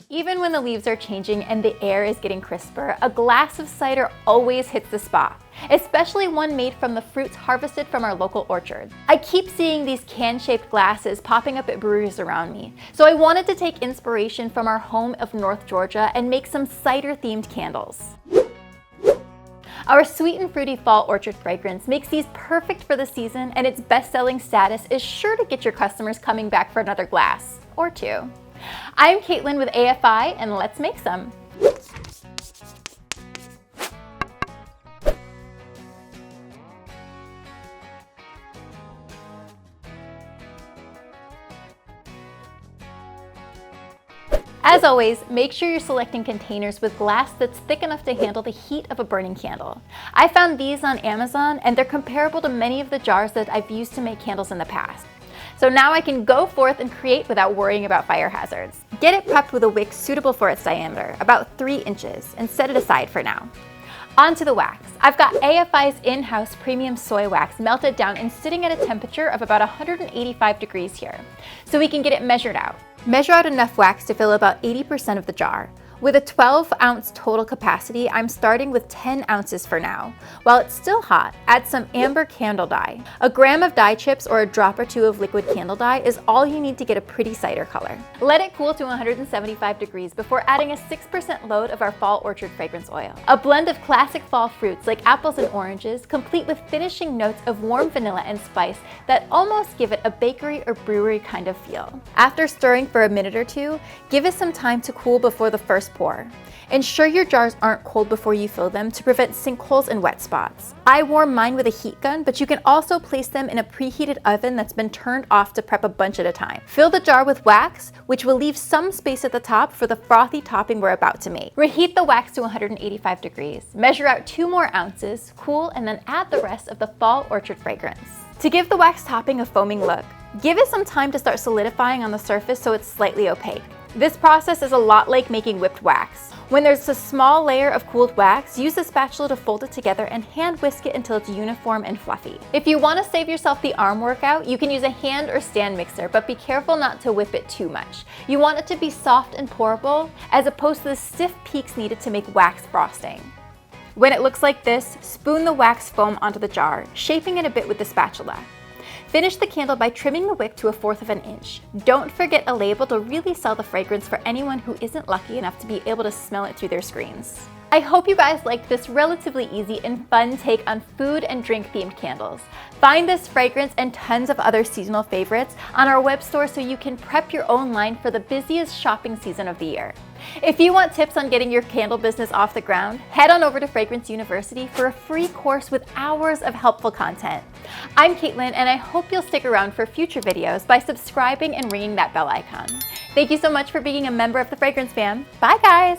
Even when the leaves are changing and the air is getting crisper, a glass of cider always hits the spot, especially one made from the fruits harvested from our local orchard. I keep seeing these can-shaped glasses popping up at breweries around me, so I wanted to take inspiration from our home of North Georgia and make some cider-themed candles. Our sweet and fruity fall orchard fragrance makes these perfect for the season, and its best-selling status is sure to get your customers coming back for another glass or two. I'm Caitlin with AFI, and let's make some. As always, make sure you're selecting containers with glass that's thick enough to handle the heat of a burning candle. I found these on Amazon, and they're comparable to many of the jars that I've used to make candles in the past. So now I can go forth and create without worrying about fire hazards. Get it prepped with a wick suitable for its diameter, about 3 inches, and set it aside for now. Onto the wax. I've got AFI's in-house premium soy wax melted down and sitting at a temperature of about 185 degrees here, so we can get it measured out. Measure out enough wax to fill about 80% of the jar. With a 12-ounce total capacity, I'm starting with 10 ounces for now. While it's still hot, add some amber candle dye. A gram of dye chips or a drop or two of liquid candle dye is all you need to get a pretty cider color. Let it cool to 175 degrees before adding a 6% load of our fall orchard fragrance oil. A blend of classic fall fruits like apples and oranges, complete with finishing notes of warm vanilla and spice that almost give it a bakery or brewery kind of feel. After stirring for a minute or two, give it some time to cool before the first pour. Ensure your jars aren't cold before you fill them to prevent sinkholes and wet spots. I warm mine with a heat gun, but you can also place them in a preheated oven that's been turned off to prep a bunch at a time. Fill the jar with wax, which will leave some space at the top for the frothy topping we're about to make. Reheat the wax to 185 degrees. Measure out 2 more ounces, cool, and then add the rest of the fall orchard fragrance. To give the wax topping a foaming look, give it some time to start solidifying on the surface so it's slightly opaque. This process is a lot like making whipped wax. When there's a small layer of cooled wax, use a spatula to fold it together and hand whisk it until it's uniform and fluffy. If you want to save yourself the arm workout, you can use a hand or stand mixer, but be careful not to whip it too much. You want it to be soft and pourable, as opposed to the stiff peaks needed to make wax frosting. When it looks like this, spoon the wax foam onto the jar, shaping it a bit with the spatula. Finish the candle by trimming the wick to 1/4 of an inch. Don't forget a label to really sell the fragrance for anyone who isn't lucky enough to be able to smell it through their screens. I hope you guys liked this relatively easy and fun take on food and drink themed candles. Find this fragrance and tons of other seasonal favorites on our web store so you can prep your own line for the busiest shopping season of the year. If you want tips on getting your candle business off the ground, head on over to Fragrance University for a free course with hours of helpful content. I'm Caitlin, and I hope you'll stick around for future videos by subscribing and ringing that bell icon. Thank you so much for being a member of the Fragrance Fam. Bye guys!